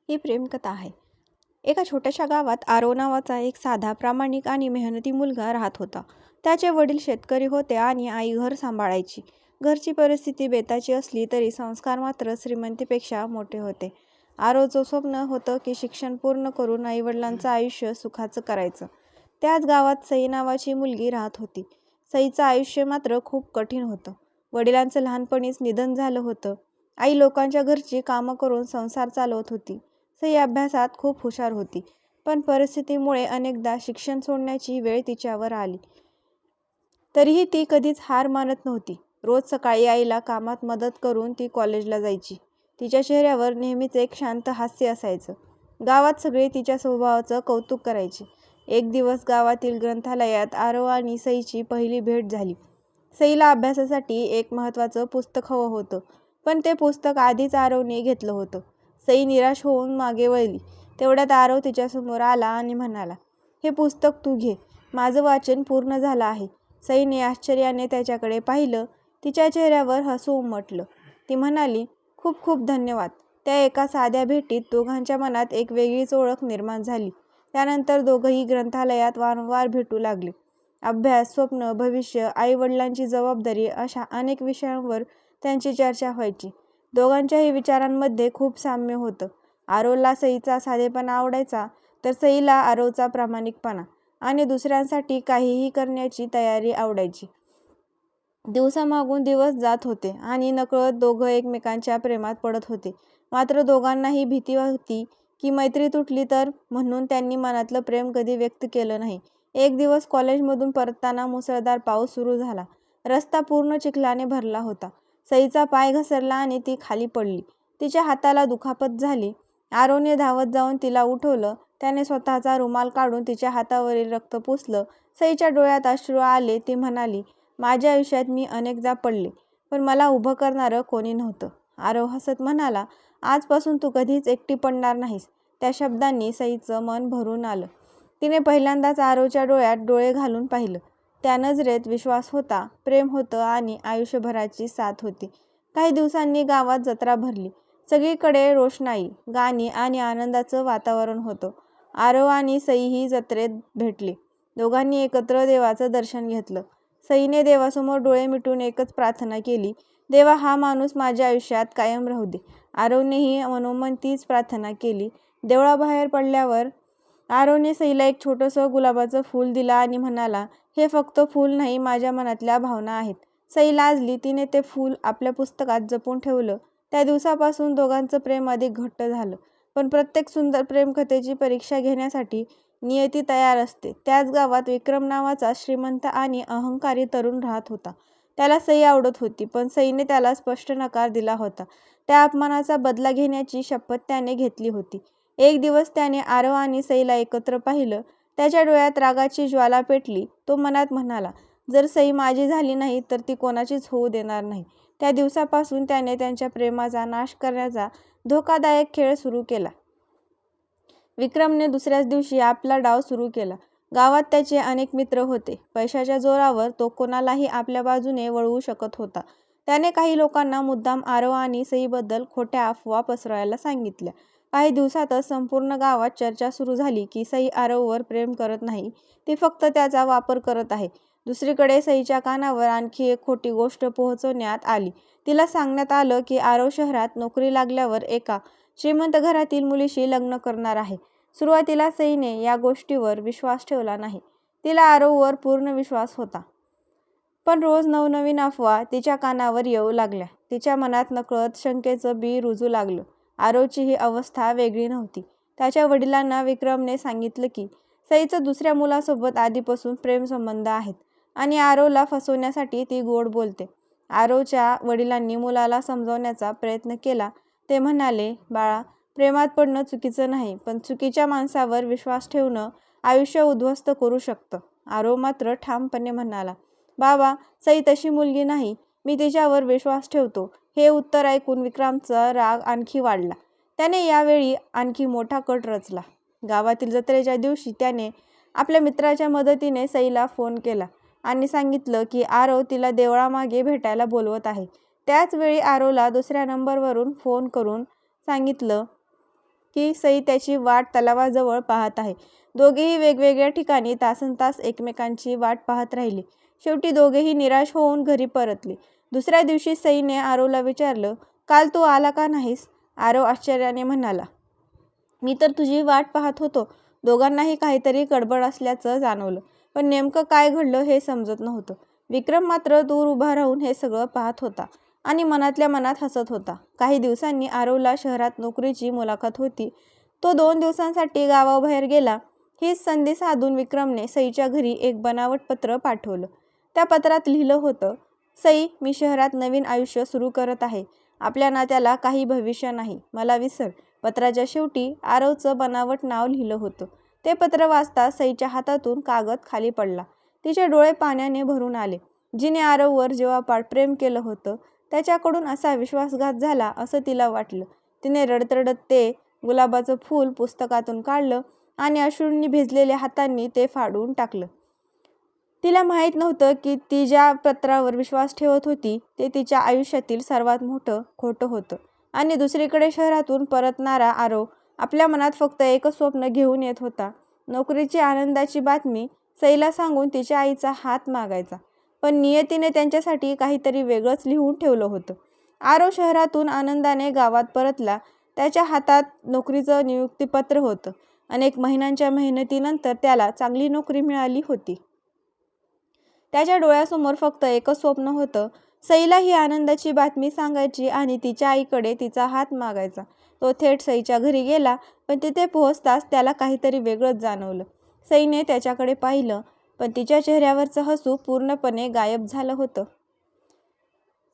ही प्रेमकथा आहे. एका छोट्याशा गावात आरव नावाचा एक साधा, प्रामाणिक आणि मेहनती मुलगा राहत होता. त्याचे वडील शेतकरी होते आणि आई घर सांभाळायची. घरची परिस्थिती बेताची असली तरी संस्कार मात्र श्रीमंतीपेक्षा मोठे होते. आरवचं स्वप्न होतं की शिक्षण पूर्ण करून आईवडिलांचं आयुष्य सुखाचं करायचं. त्याच गावात सई नावाची मुलगी राहत होती. सईचं आयुष्य मात्र खूप कठीण होतं. वडिलांचं लहानपणीच निधन झालं होतं. आई लोकांच्या घरची कामं करून संसार चालवत होती. सई अभ्यासात खूप हुशार होती, पण परिस्थितीमुळे अनेकदा शिक्षण सोडण्याची वेळ तिच्यावर आली. तरीही ती कधीच हार मानत नव्हती. रोज सकाळी आईला कामात मदत करून ती कॉलेजला जायची. तिच्या चेहऱ्यावर नेहमीच एक शांत हास्य असायचं. गावात सगळे तिच्या स्वभावाचं कौतुक करायचे. एक दिवस गावातील ग्रंथालयात आरव आणि सईची पहिली भेट झाली. सईला अभ्यासासाठी एक महत्त्वाचं पुस्तक हवं होतं, पण ते पुस्तक आधीच आरवने घेतलं होतं. सई निराश होऊन मागे वळली. तेवढ्यात आरव तिच्यासमोर आला आणि म्हणाला, "हे पुस्तक तू घे. माझं वाचन पूर्ण झालं आहे." सईने आश्चर्याने त्याच्याकडे पाहिलं. तिच्या चेहऱ्यावर हसू उमटलं. ती म्हणाली, "खूप खूप धन्यवाद." त्या एका साध्या भेटीत दोघांच्या मनात एक वेगळीच ओळख निर्माण झाली. त्यानंतर दोघंही ग्रंथालयात वारंवार भेटू लागले. अभ्यास, स्वप्न, भविष्य, आईवडिलांची जबाबदारी अशा अनेक विषयांवर त्यांची चर्चा व्हायची. दोघांच्याही विचारांमध्ये खूप साम्य होतं. आरवला सईचा साधेपणा आवडायचा, तर सईला आरवचा प्रामाणिकपणा आणि दुसऱ्यांसाठी काहीही करण्याची तयारी आवडायची. दिवसामागून दिवस जात होते आणि नकळत दोघं एकमेकांच्या प्रेमात पडत होते. मात्र दोघांनाही भीती होती की मैत्री तुटली तर, म्हणून त्यांनी मनातलं प्रेम कधी व्यक्त केलं नाही. एक दिवस कॉलेजमधून परतताना मुसळधार पाऊस सुरू झाला. रस्ता पूर्ण चिखलाने भरला होता. सईचा पाय घसरला आणि ती खाली पडली. तिच्या हाताला दुखापत झाली. आरवने धावत जाऊन तिला उठवलं. त्याने स्वतःचा रुमाल काढून तिच्या हातावरील रक्त पुसलं. सईच्या डोळ्यात अश्रू आले. ती म्हणाली, "माझ्या आयुष्यात मी अनेकदा पडले, पण मला उभं करणारं कोणी नव्हतं." आरव हसत म्हणाला, "आजपासून तू कधीच एकटी पडणार नाहीस." त्या शब्दांनी सईचं मन भरून आलं. तिने पहिल्यांदाच आरवच्या डोळ्यात डोळे घालून पाहिलं. त्या नजरेत विश्वास होता, प्रेम होतं आणि आयुष्यभराची साथ होती. काही दिवसांनी गावात जत्रा भरली. सगळीकडे रोषणाई, गाणी आणि आनंदाचं वातावरण होतं. आरव आणि सईही जत्रेत भेटले. दोघांनी एकत्र देवाचं दर्शन घेतलं. सईने देवासमोर डोळे मिटून एकच प्रार्थना केली, "देवा, हा माणूस माझ्या आयुष्यात कायम राहू दे." आरवनेही मनोमन तीच प्रार्थना केली. देवळाबाहेर पडल्यावर आरवने सईला एक छोटंसं गुलाबाचं फूल दिलं आणि म्हणाला, "हे फक्त फूल नाही, माझ्या मनातल्या भावना आहेत." सई लाजली. तिने ते फूल आपल्या पुस्तकात जपून ठेवलं. त्या दिवसापासून दोघांचं प्रेम अधिक घट्ट झालं. पण प्रत्येक सुंदर प्रेमकथेची परीक्षा घेण्यासाठी नियती तयार असते. त्याच गावात विक्रम नावाचा श्रीमंत आणि अहंकारी तरुण राहत होता. त्याला सई आवडत होती, पण सईने त्याला स्पष्ट नकार दिला होता. त्या अपमानाचा बदला घेण्याची शपथ त्याने घेतली होती. एक दिवस त्याने आरव आणि सईला एकत्र पाहिलं. त्याच्या डोळ्यात रागाची ज्वाला पेटली. तो मनात म्हणाला, "जर सई माझी झाली नाही तर ती कोणाचीच होऊ देणार नाही." त्या दिवसापासून त्याने त्यांच्या प्रेमाचा नाश करण्याचा धोकादायक खेळ सुरू केला. विक्रमने दुसऱ्याच दिवशी आपला डाव सुरू केला. गावात त्याचे अनेक मित्र होते. पैशाच्या जोरावर तो कोणालाही आपल्या बाजूने वळवू शकत होता. त्याने काही लोकांना मुद्दाम आरव आणि सईबद्दल खोट्या अफवा पसरवायला सांगितल्या. काही दिवसातच संपूर्ण गावात चर्चा सुरू झाली की सई आरववर प्रेम करत नाही, ती फक्त त्याचा वापर करत आहे. दुसरीकडे सईच्या कानावर आणखी एक खोटी गोष्ट पोहोचवण्यात आली. तिला सांगण्यात आलं की आरव शहरात नोकरी लागल्यावर एका श्रीमंत घरातील मुलीशी लग्न करणार आहे. सुरुवातीला सईने या गोष्टीवर विश्वास ठेवला नाही. तिला आरववर पूर्ण विश्वास होता. पण रोज नवनवीन अफवा तिच्या कानावर येऊ लागल्या. तिच्या मनात नकळत शंकेचं बी रुजू लागलं. आरवची ही अवस्था वेगळी नव्हती. त्याच्या वडिलांना विक्रमने सांगितलं की सईचं दुसऱ्या मुलासोबत आधीपासून प्रेमसंबंध आहेत आणि आरवला फसवण्यासाठी ती गोड बोलते. आरवच्या वडिलांनी मुलाला समजावण्याचा प्रयत्न केला. ते म्हणाले, "बाळा, प्रेमात पडणं चुकीचं नाही, पण चुकीच्या माणसावर विश्वास ठेवणं आयुष्य उद्ध्वस्त करू शकतं." आरव मात्र ठामपणे म्हणाला, "बाबा, सई तशी मुलगी नाही. मी तिच्यावर विश्वास ठेवतो." हे उत्तर ऐकून विक्रमचा राग आणखी वाढला. त्याने यावेळी आणखी मोठा कट रचला. गावातील जत्रेच्या दिवशी त्याने आपल्या मित्राच्या मदतीने सईला फोन केला आणि सांगितलं की आरव तिला देवळामागे भेटायला बोलवत आहे. त्याच वेळी आरवला दुसऱ्या नंबरवरून फोन करून सांगितलं की सई त्याची वाट तलावाजवळ पाहत आहे. दोघेही वेगवेगळ्या ठिकाणी तासनतास एकमेकांची वाट पाहत राहिले. शेवटी दोघेही निराश होऊन घरी परतले. दुसऱ्या दिवशी सईने आरवला विचारलं, काल तू आला का नाहीस? आरव आश्चर्याने म्हणाला, मी तर तुझी वाट पाहत होतो. दोघांनाही काहीतरी गडबड असल्याचं जाणवलं, पण नेमकं काय घडलं हे समजत नव्हतं. विक्रम मात्र दूर उभा राहून हे सगळं पाहत होता आणि मनातल्या मनात हसत होता. काही दिवसांनी आरवला शहरात नोकरीची मुलाखत होती. तो 2 दिवसांसाठी गावाबाहेर गेला. हीच संधी साधून विक्रमने सईच्या घरी एक बनावट पत्र पाठवलं. त्या पत्रात लिहिलं होतं, सई, मी शहरात नवीन आयुष्य सुरू करत आहे. आपल्या नात्याला काही भविष्य नाही. मला विसर. पत्राच्या शेवटी आरवचं बनावट नाव लिहिलं होतं. ते पत्र वाचता सईच्या हातातून कागद खाली पडला. तिचे डोळे पाण्याने भरून आले. जिने आरववर जेव्हा प्रेम केलं होतं त्याच्याकडून असा विश्वासघात झाला असं तिला वाटलं. तिने रडतरडत ते गुलाबाचं फूल पुस्तकातून काढलं आणि अश्रूंनी भिजलेल्या हातांनी ते फाडून टाकलं. तिला माहीत नव्हतं की ती ज्या पत्रावर विश्वास ठेवत होती ते तिच्या आयुष्यातील सर्वात मोठं खोटं होतं. आणि दुसरीकडे शहरातून परतणारा आरव आपल्या मनात फक्त एकच स्वप्न घेऊन येत होता, नोकरीची आनंदाची बातमी. सईला सांगून तिच्या आईचा हात मागायचा. पण नियतीने त्यांच्यासाठी काहीतरी वेगळंच लिहून ठेवलं होतं. आरव शहरातून आनंदाने गावात परतला. त्याच्या हातात नोकरीचं नियुक्तीपत्र होतं. अनेक महिन्यांच्या मेहनतीनंतर त्याला चांगली नोकरी मिळाली होती. त्याच्या डोळ्यासमोर फक्त एकच स्वप्न होतं, सईला ही आनंदाची बातमी सांगायची आणि तिच्या आईकडे तिचा हात मागायचा. तो थेट सईच्या घरी गेला, पण तिथे पोहोचताच त्याला काहीतरी वेगळंच जाणवलं. सईने त्याच्याकडे पाहिलं, पण तिच्या चेहऱ्यावरचं हसू पूर्णपणे गायब झालं होतं.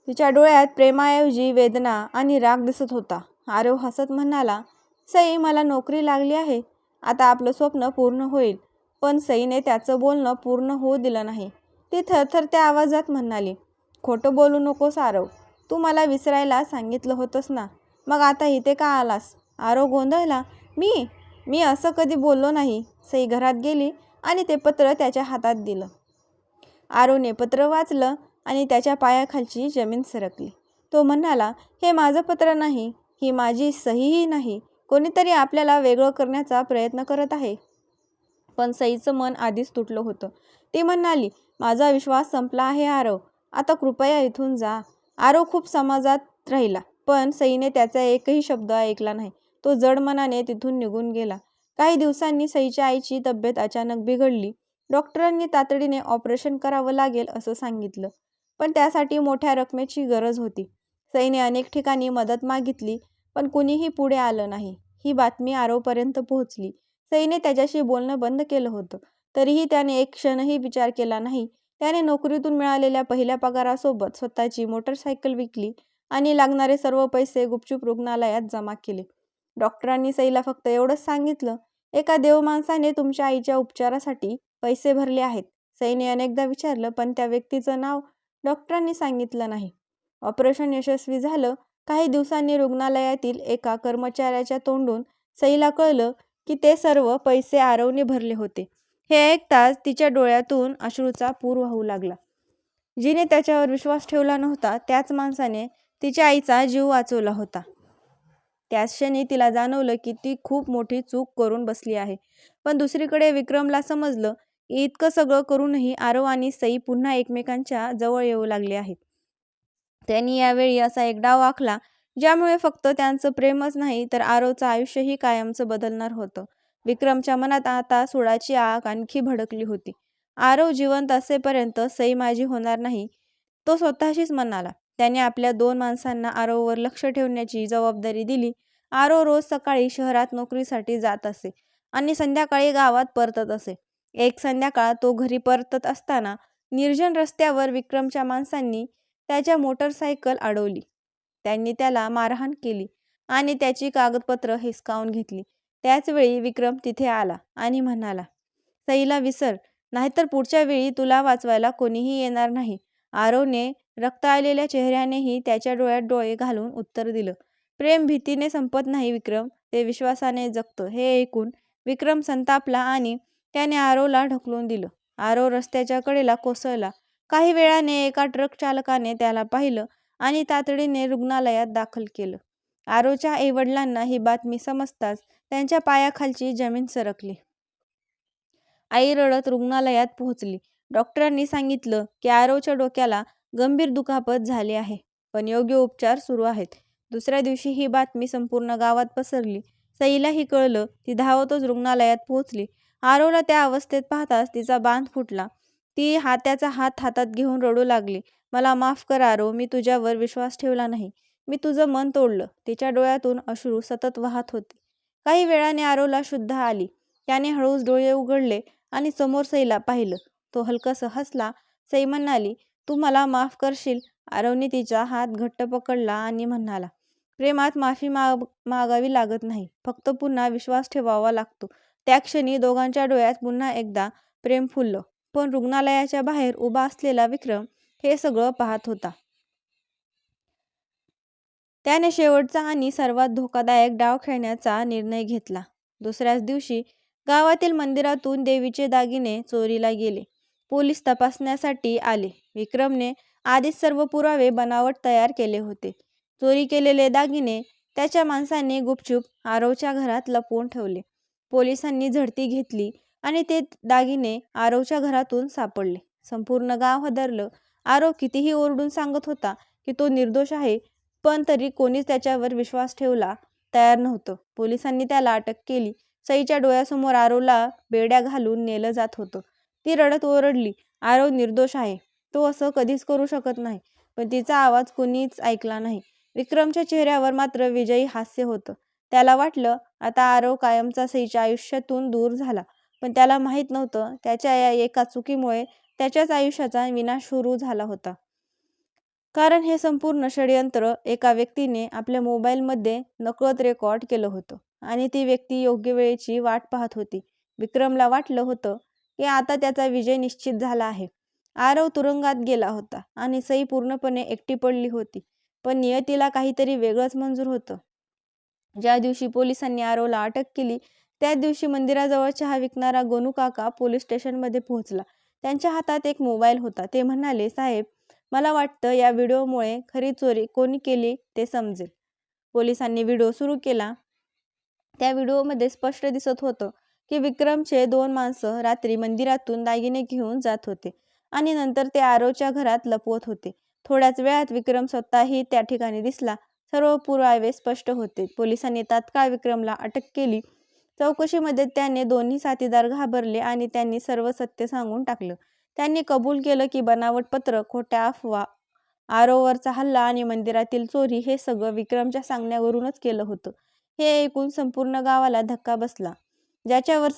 तिच्या डोळ्यात प्रेमाऐवजी वेदना आणि राग दिसत होता. आरव हसत म्हणाला, सई, मला नोकरी लागली आहे. आता आपलं स्वप्न पूर्ण होईल. पण सईने त्याचं बोलणं पूर्ण होऊ दिलं नाही. ती थरथरत्या आवाजात म्हणाली, खोटं बोलू नकोस आरव. तू मला विसरायला सांगितलं होतंस ना, मग आता इथे का आलास? आरव गोंधळला, मी मी असं कधी बोललो नाही. सई घरात गेली आणि ते पत्र त्याच्या हातात दिलं. आरवने पत्र वाचलं आणि त्याच्या पायाखालची जमीन सरकली. तो म्हणाला, हे माझं पत्र नाही, ही माझी सहीही नाही. कोणीतरी आपल्याला वेगळं करण्याचा प्रयत्न करत आहे. पण सईचं मन आधीच तुटलं होतं. ती म्हणाली, माझा विश्वास संपला आहे आरव. आता कृपया इथून जा. आरव खूप समाजात राहिला, पण सईने त्याचा एकही शब्द ऐकला नाही. तो जड मनाने तिथून निघून गेला. काही दिवसांनी सईच्या आईची तब्येत अचानक बिघडली. डॉक्टरांनी तातडीने ऑपरेशन करावं लागेल असं सांगितलं, पण त्यासाठी मोठ्या रकमेची गरज होती. सईने अनेक ठिकाणी मदत मागितली, पण कुणीही पुढे आलं नाही. ही बातमी आरवपर्यंत पोहोचली. सईने त्याच्याशी बोलणं बंद केलं होतं. तरीही त्याने एक क्षणही विचार केला नाही. त्याने नोकरीतून मिळालेल्या पहिल्या पगारासोबत स्वतःची मोटरसायकल विकली आणि लागणारे सर्व पैसे गुपचूप रुग्णालयात जमा केले. डॉक्टरांनी सईला फक्त एवढंच सांगितलं, एका देवमाणसाने तुमच्या आईच्या उपचारासाठी पैसे भरले आहेत. सईने अनेकदा विचारलं, पण त्या व्यक्तीचं नाव डॉक्टरांनी सांगितलं नाही. ऑपरेशन यशस्वी झालं. काही दिवसांनी रुग्णालयातील एका कर्मचाऱ्याच्या तोंडून सईला कळलं की ते सर्व पैसे आरवने भरले होते. हे ऐकताच तिच्या डोळ्यातून अश्रूचा पूर वाहू लागला. जिने त्याच्यावर विश्वास ठेवला नव्हता त्याच माणसाने तिच्या आईचा जीव वाचवला होता. त्याच क्षणी तिला जाणवलं की ती खूप मोठी चूक करून बसली आहे. पण दुसरीकडे विक्रमला समजलं की इतकं सगळं करूनही आरव आणि सई पुन्हा एकमेकांच्या जवळ येऊ लागले आहेत. त्यांनी यावेळी असा एक डाव आखला ज्यामुळे फक्त त्यांचं प्रेमच नाही तर आरवचं आयुष्यही कायमचं बदलणार होतं. विक्रमच्या मनात आता सुडाची आग आणखी भडकली होती. आरव जिवंत असेपर्यंत सई माझी होणार नाही, तो स्वतःशीच म्हणाला. त्याने आपल्या 2 माणसांना आरववर लक्ष ठेवण्याची जबाबदारी दिली. आरव रोज सकाळी शहरात नोकरीसाठी जात असे आणि संध्याकाळी गावात परतत असे. एक संध्याकाळ तो घरी परतत असताना निर्जन रस्त्यावर विक्रमच्या माणसांनी त्याच्या मोटरसायकल अडवली. त्यांनी त्याला मारहाण केली आणि त्याची कागदपत्र हिसकावून घेतली. त्याचवेळी विक्रम तिथे आला आणि म्हणाला, सईला विसर, नाहीतर पुढच्या वेळी तुला वाचवायला कोणीही येणार नाही. आरवने रक्त आलेल्या चेहऱ्यानेही त्याच्या डोळ्यात डोळे घालून उत्तर दिलं, प्रेम भीतीने संपत नाही विक्रम, ते विश्वासाने जगतं. हे ऐकून विक्रम संतापला आणि त्याने आरवला ढकलून दिलं. आरव रस्त्याच्या कडेला कोसळला. काही वेळाने एका ट्रक चालकाने त्याला पाहिलं आणि तातडीने रुग्णालयात दाखल केलं. आरोच्या आईवडिलांना ही बातमी समजताच त्यांच्या पायाखालची जमीन सरकली. आई रडत रुग्णालयात पोहोचली. डॉक्टरांनी सांगितलं की आरवच्या डोक्याला गंभीर दुखापत झाली आहे, पण योग्य उपचार सुरू आहेत. दुसऱ्या दिवशी ही बातमी संपूर्ण गावात पसरली. सईलाही कळलं. ती धावतच रुग्णालयात पोहोचली. आरवला त्या अवस्थेत पाहताच तिचा बांध फुटला. ती त्याचा हात हातात घेऊन रडू लागली. मला माफ कर आरव, मी तुझ्यावर विश्वास ठेवला नाही. मी तुझं मन तोडलं. तिच्या डोळ्यातून अश्रू सतत वाहत होते. काही वेळाने आरवला शुद्ध आली. त्याने हळूच डोळे उघडले आणि समोर सईला पाहिलं. तो हलकसं हसला. सई म्हणाली, तू मला माफ करशील? आरवने तिचा हात घट्ट पकडला आणि म्हणाला, प्रेमात माफी मागावी लागत नाही, फक्त पुन्हा विश्वास ठेवावा लागतो. त्या क्षणी दोघांच्या डोळ्यात पुन्हा एकदा प्रेम फुललं. पण रुग्णालयाच्या बाहेर उभा असलेला विक्रम हे सगळं पाहत होता. त्याने शेवटचा आणि सर्वात धोकादायक डाव खेळण्याचा निर्णय घेतला. दुसऱ्याच दिवशी गावातील मंदिरातून देवीचे दागिने चोरीला गेले. पोलीस तपासण्यासाठी आले. विक्रमने आधीच सर्व पुरावे बनावट तयार केले होते. चोरी केलेले दागिने त्याच्या माणसाने गुपचूप आरवच्या घरात लपवून ठेवले. पोलिसांनी झडती घेतली आणि ते दागिने आरवच्या घरातून सापडले. संपूर्ण गाव हादरलं. आरव कितीही ओरडून सांगत होता की तो निर्दोष आहे, पण तरी कोणीच त्याच्यावर विश्वास ठेवला तयार नव्हतं. पोलिसांनी त्याला अटक केली. सईच्या डोळ्यासमोर आरवला बेड्या घालून नेलं जात होतं. ती रडत ओरडली, आरव निर्दोष आहे, तो असं कधीच करू शकत नाही. पण तिचा आवाज कोणीच ऐकला नाही. विक्रमच्या चेहऱ्यावर मात्र विजयी हास्य होतं. त्याला वाटलं आता आरव कायमचा सईच्या आयुष्यातून दूर झाला. पण त्याला माहीत नव्हतं, त्याच्या या एका चुकीमुळे त्याच्याच आयुष्याचा विनाश सुरू झाला होता. कारण हे संपूर्ण षडयंत्र एका व्यक्तीने आपल्या मोबाईलमध्ये नकळत रेकॉर्ड केलं होतं आणि ती व्यक्ती योग्य वेळेची वाट पाहत होती. विक्रमला वाटलं होतं की आता त्याचा विजय निश्चित झाला आहे. आरव तुरुंगात गेला होता आणि सई पूर्णपणे एकटी पडली होती. पण नियतीला काहीतरी वेगळंच मंजूर होतं. ज्या दिवशी पोलिसांनी आरवला अटक केली त्याच दिवशी मंदिराजवळ चहा विकणारा गोनू काका पोलीस स्टेशनमध्ये पोहोचला. त्यांच्या हातात एक मोबाईल होता. ते म्हणाले, साहेब, मला वाटतं या व्हिडिओमुळे खरी चोरी कोणी केली ते समजेल. पोलिसांनी व्हिडिओ सुरू केला. त्या व्हिडिओमध्ये स्पष्ट दिसत होतं की विक्रमचे 2 माणसं रात्री मंदिरातून दागिने घेऊन जात होते आणि नंतर ते आरवच्या घरात लपवत होते. थोड्याच वेळात विक्रम स्वतःही त्या ठिकाणी दिसला. सर्व पुरावे स्पष्ट होते. पोलिसांनी तात्काळ विक्रमला अटक केली. चौकशीमध्ये त्याने दोन्ही साथीदार घाबरले आणि त्यांनी सर्व सत्य सांगून टाकलं. त्यांनी कबूल केलं की बनावट पत्र, खोट्या अफवा, आरववरचा हल्ला आणि मंदिरातील चोरी हे सगळं विक्रमच्या सांगण्यावरूनच केलं होतं. हे ऐकून संपूर्ण गावाला धक्का बसला. ज्याच्यावर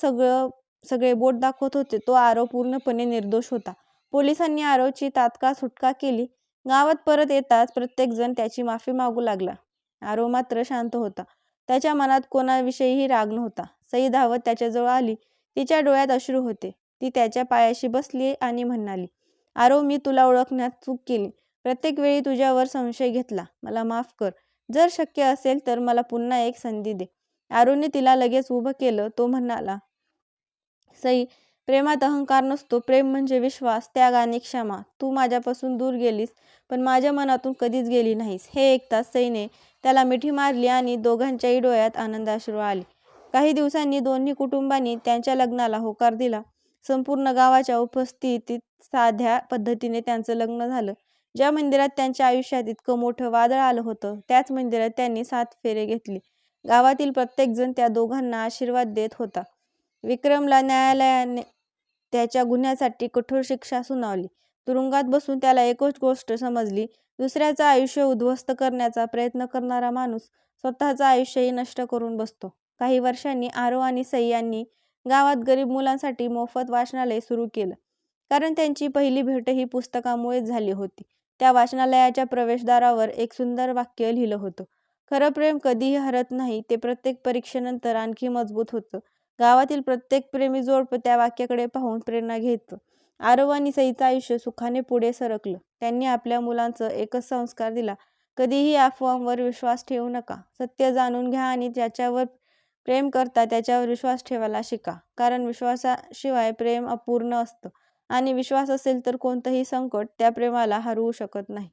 सगळे बोट दाखवत होते तो आरव पूर्णपणे निर्दोष होता. पोलिसांनी आरवची तात्काळ सुटका केली. गावात परत येताच प्रत्येकजण त्याची माफी मागू लागला. आरव मात्र शांत होता. त्याच्या मनात कोणाविषयीही राग नव्हता. सई धावत त्याच्याजवळ आली. तिच्या डोळ्यात अश्रू होते. ती त्याच्या पायाशी बसली आणि म्हणाली, आरव, मी तुला ओळखण्यात चूक केली. प्रत्येक वेळी तुझ्यावर संशय घेतला. मला माफ कर. जर शक्य असेल तर मला पुन्हा एक संधी दे. आरवने तिला लगेच उभं केलं. तो म्हणाला, सई, प्रेमात अहंकार नसतो. प्रेम म्हणजे विश्वास, त्याग आणि क्षमा. तू माझ्यापासून दूर गेलीस, पण माझ्या मनातून कधीच गेली नाहीस. हे ऐकताच सईने त्याला मिठी मारली आणि दोघांच्याही डोळ्यात आनंदाश्रू आले. काही दिवसांनी दोन्ही कुटुंबांनी त्यांच्या लग्नाला होकार दिला. संपूर्ण गावाच्या उपस्थितीत साध्या पद्धतीने त्यांचं लग्न झालं. ज्या मंदिरात त्यांच्या आयुष्यात इतकं मोठं वादळ आलं होतं त्याच मंदिरात त्यांनी 7 फेरे घेतले. गावातील प्रत्येकजण त्या दोघांना आशीर्वाद देत होता. विक्रमला न्यायालयाने त्याच्या गुन्ह्यासाठी कठोर शिक्षा सुनावली. तुरुंगात बसून त्याला एकच गोष्ट समजली, दुसऱ्याचं आयुष्य उद्ध्वस्त करण्याचा प्रयत्न करणारा माणूस स्वतःचं आयुष्यही नष्ट करून बसतो. काही वर्षांनी आरव आणि सई यांनी गावात गरीब मुलांसाठी मोफत वाचनालय सुरू केलं. कारण त्यांची पहिली भेटही पुस्तकामुळेच झाली होती. त्या वाचनालयाच्या प्रवेशद्वारावर एक सुंदर वाक्य लिहिलं होतं, खरं प्रेम कधीही हरत नाही, ते प्रत्येक परीक्षेनंतर आणखी मजबूत होतं. गावातील प्रत्येक प्रेमी जोडपं त्या वाक्याकडे पाहून प्रेरणा घेतं. आरव आणि सईचं आयुष्य सुखाने पुढे सरकलं. त्यांनी आपल्या मुलांचं एकच संस्कार दिला, कधीही अफवांवर विश्वास ठेवू नका. सत्य जाणून घ्या आणि ज्याच्यावर प्रेम करता त्याच्यावर विश्वास ठेवायला शिका. कारण विश्वासाशिवाय प्रेम अपूर्ण असतं आणि विश्वास असेल तर कोणतंही संकट त्या प्रेमाला हरवू शकत नाही.